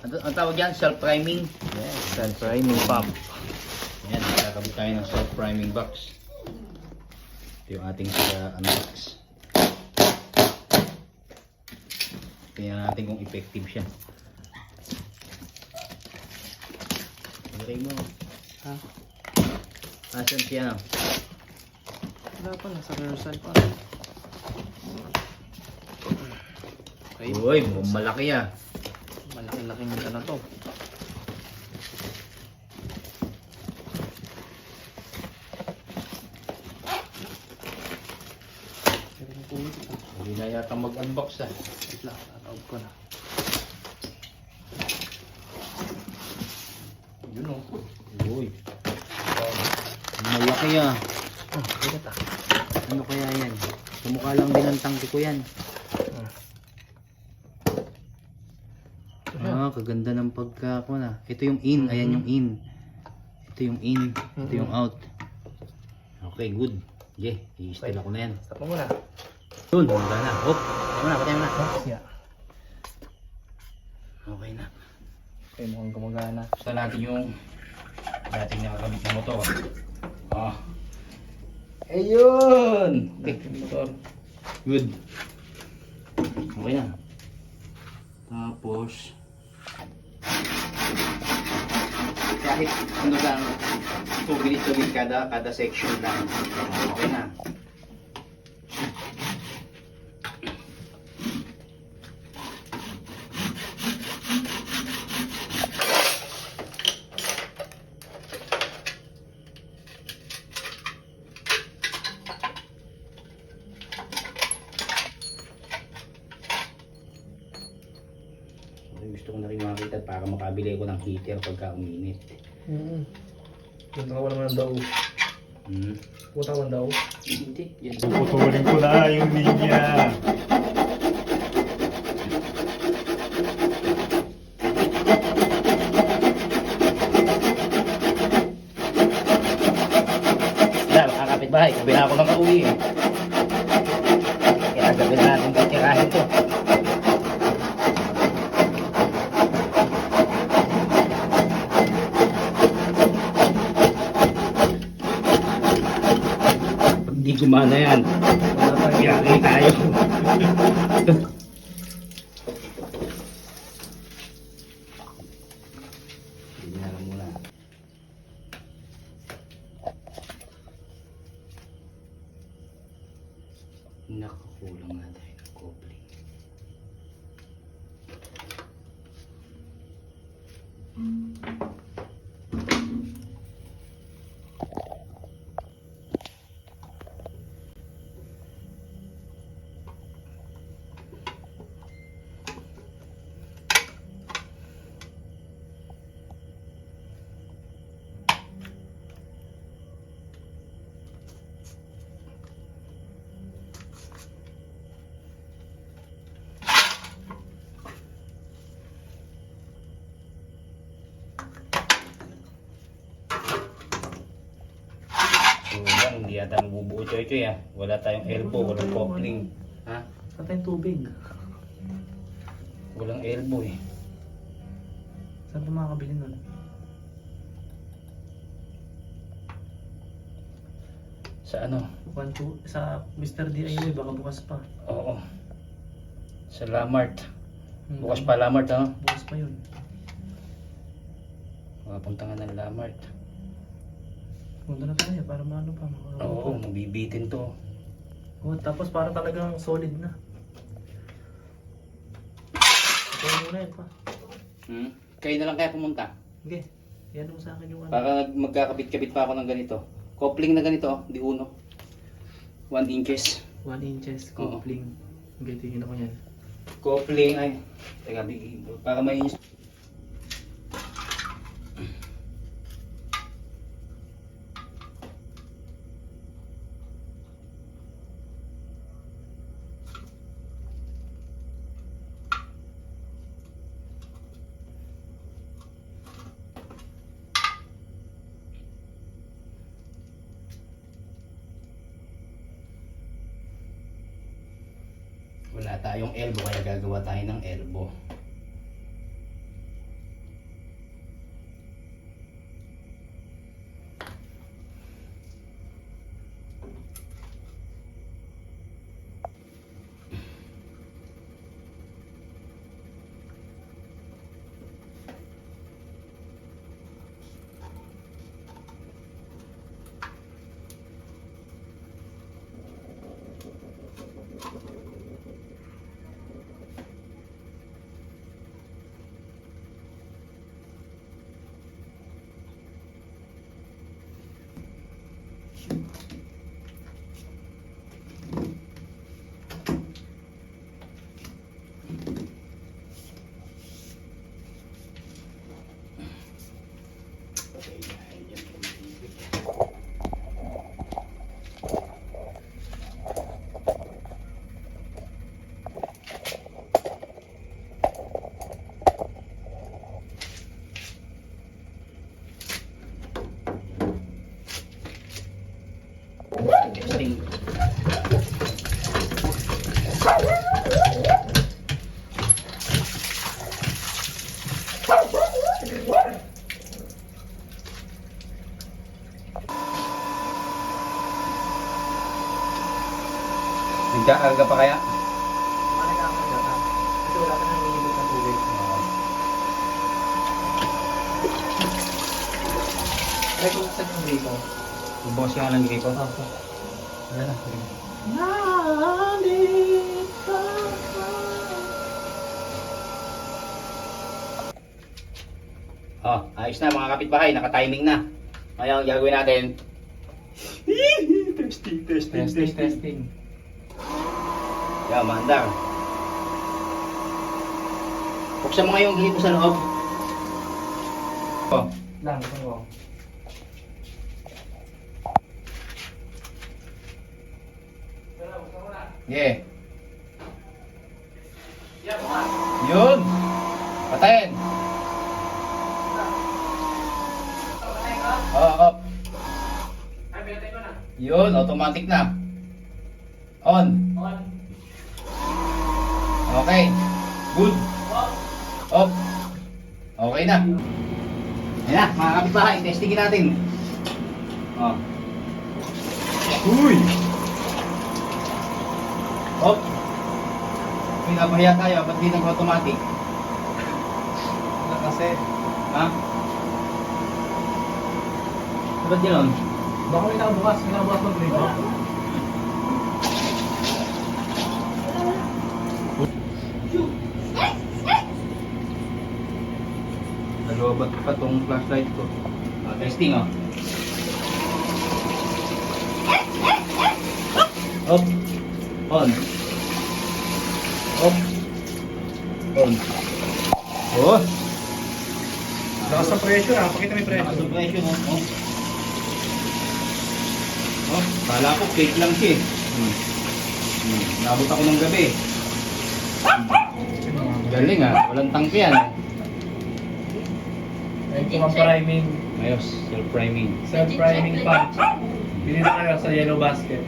Ang tawag yan, self-priming. Yes, self-priming pump. Ayan, kakabit tayo ng self-priming box. Ito yung ating unbox. Tingnan natin kung effective siya. Lagay mo. Ha? Asan siya? Wala pa, nasa rehearsal pa. Okay. Uy, malaki ah. Malaki-laking ano to. Hindi na yata mag-unbox ah. Wait lang, tatawag ko na. Yun o. Uy. Malaki ah. Oh, bigat ah. Ano kaya yan? Kumukha lang din ang tangke ko yan. Kaganda ng pagka ko na. Ito yung in, ayan yung in. Ito yung in, ito yung out. Okay, good. Okay, i-install ako na yan. Stop mo muna. Yun, wala na. Hop, patay mo na. Yeah. Okay na. Okay, mukhang gumagana. Basta natin yung dating nakagamit na motor. Ah. Ayun! Okay, motor. Good. Okay na. Tapos kahit ano lang, tubig kada section lang. Okay na. Gusto ko na rin makita para makabili ko ng heater pagka uminit. Punta ka naman ng daw. Punta ka ng daw. Hindi. Yan. Puputulin ko na yung linya. Wala, makakapit bahay. Gabi na ako ng kauwi eh. Kaya gabi na natin titirahin to. Hindi gumana yan. Yari tayo. Hindi na lang muna. Nakakulang na tayo ng coupling. So yan, hindi yata mabubuo ito ah. Wala tayong elbow, walang coupling. Ha? Saan tayong tubig? Walang elbow eh. Saan pa makakabili nun? Sa ano? Sa Mr. DIY, baka bukas pa. Oo. Sa Lamart. Bukas pa Lamart ha? Bukas pa yun. Makapunta nga ng Lamart. Punta na tayo para maano pa. Oo, mabibitin to. Oh, tapos para talagang solid na. Ito muna yun pa. Kayo na lang kaya pumunta. Okay. Yan mo sa akin yung ano. Para magkakabit-kabit pa ako ng ganito. Coupling na ganito, di uno. 1 inches. 1 inches coupling. Okay, tingin ako yan. Coupling ay. Teka, para may wala tayong elbow kaya gagawa tayo ng elbow. Nakakarga pa kaya? Kasi wala ka nang hinihintay ng tubig. Ay, kung saan yung gripo? Bubukas ka lang dito. Opo. Yan na. Oh, ayos na mga kapitbahay, naka-timing na. Ngayon, ang gagawin natin, Testing. yan, maandar. Buksan mo nga yung gripo sa loob. Oh, Lang, ito ko. yeah. Yun! Patayin! Oo, off. Yun, automatic na. On. Okay. Good. Off. Okay na. Ayan na, mga kapitbahay, testingin natin. Oh. Uy! Off. Pinapahiya tayo, ba't di nag-automatic? Kasi, Ha? Ba't yun? baka may nakabukas ng gripo. Nalobat pa tong flashlight ko. Ah, testing oh. Off. On. Off. On. Oh. Lakas ng pressure ha, pakita mo yung pressure. Nakasuppression oh. Oh. Oh, kala ko cake lang siya eh. Nabot ako ng gabi. Galing ah, walang tangke yan. Ayun po ang priming, Ayos, self-priming. self-priming punch. Bili na kayo sa Yellow Basket.